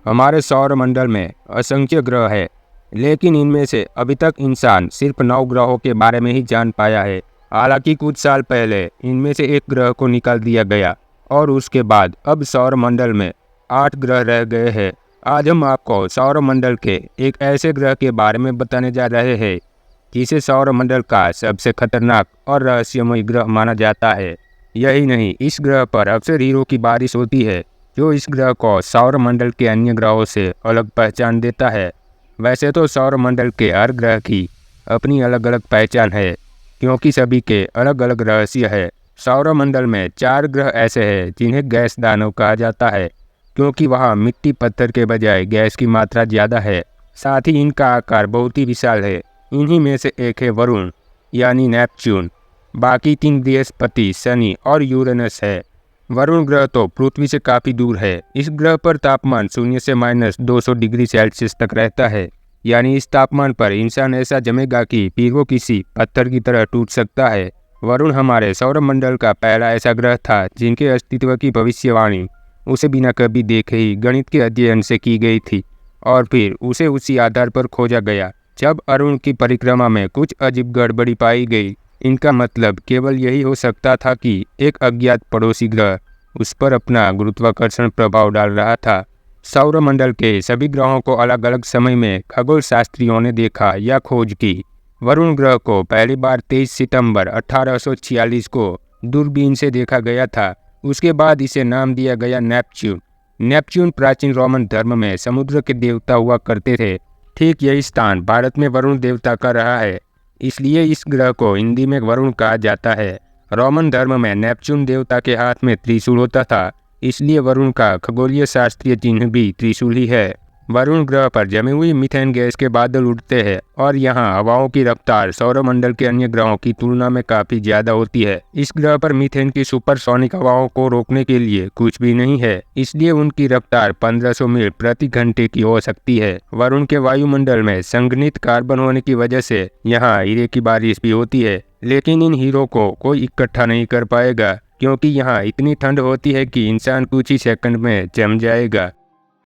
हमारे सौरमंडल में असंख्य ग्रह है, लेकिन इनमें से अभी तक इंसान सिर्फ 9 ग्रहों के बारे में ही जान पाया है। हालांकि कुछ साल पहले इनमें से एक ग्रह को निकाल दिया गया और उसके बाद अब सौरमंडल में 8 ग्रह रह गए हैं। आज हम आपको सौरमंडल के एक ऐसे ग्रह के बारे में बताने जा रहे हैं जिसे सौरमंडल का सबसे खतरनाक और रहस्यमय ग्रह माना जाता है। यही नहीं, इस ग्रह पर अक्सर हीरो की बारिश होती है, जो इस ग्रह को सौरमंडल के अन्य ग्रहों से अलग पहचान देता है। वैसे तो सौरमंडल के हर ग्रह की अपनी अलग अलग पहचान है, क्योंकि सभी के अलग अलग रहस्य है। सौरमंडल में 4 ग्रह ऐसे हैं जिन्हें गैस दानव कहा जाता है, क्योंकि वहाँ मिट्टी पत्थर के बजाय गैस की मात्रा ज़्यादा है। साथ ही इनका आकार बहुत ही विशाल है। इन्हीं में से एक है वरुण यानी नेपच्यून। बाकी 3 बृहस्पति, शनि और यूरेनस है। वरुण ग्रह तो पृथ्वी से काफ़ी दूर है। इस ग्रह पर तापमान 0 से -200 डिग्री सेल्सियस तक रहता है। यानी इस तापमान पर इंसान ऐसा जमेगा कि फिर वो किसी पत्थर की तरह टूट सकता है। वरुण हमारे सौरमंडल का पहला ऐसा ग्रह था जिनके अस्तित्व की भविष्यवाणी उसे बिना कभी देखे ही गणित के अध्ययन से की गई थी और फिर उसे उसी आधार पर खोजा गया। जब अरुण की परिक्रमा में कुछ अजीब गड़बड़ी पाई गई, इनका मतलब केवल यही हो सकता था कि एक अज्ञात पड़ोसी ग्रह उस पर अपना गुरुत्वाकर्षण प्रभाव डाल रहा था। सौरमंडल के सभी ग्रहों को अलग अलग समय में खगोल शास्त्रियों ने देखा या खोज की। वरुण ग्रह को पहली बार 23 सितंबर 1846 को दूरबीन से देखा गया था। उसके बाद इसे नाम दिया गया नेपच्यून। नेपच्यून प्राचीन रोमन धर्म में समुद्र के देवता हुआ करते थे। ठीक यही स्थान भारत में वरुण देवता का रहा है, इसलिए इस ग्रह को हिंदी में वरुण कहा जाता है। रोमन धर्म में नेपच्यून देवता के हाथ में त्रिशूल होता था, इसलिए वरुण का खगोलीय शास्त्रीय चिन्ह भी त्रिशूल ही है। वरुण ग्रह पर जमी हुई मीथेन गैस के बादल उड़ते हैं और यहाँ हवाओं की रफ्तार सौरमंडल के अन्य ग्रहों की तुलना में काफी ज्यादा होती है। इस ग्रह पर मीथेन की सुपरसोनिक हवाओं को रोकने के लिए कुछ भी नहीं है, इसलिए उनकी रफ्तार 1500 मील प्रति घंटे की हो सकती है। वरुण के वायुमंडल में संघनित कार्बन होने की वजह से यहाँ हीरे की बारिश भी होती है, लेकिन इन हीरो को कोई इकट्ठा नहीं कर पाएगा, क्योंकि यहाँ इतनी ठंड होती है कि इंसान कुछ ही सेकंड में जम जाएगा।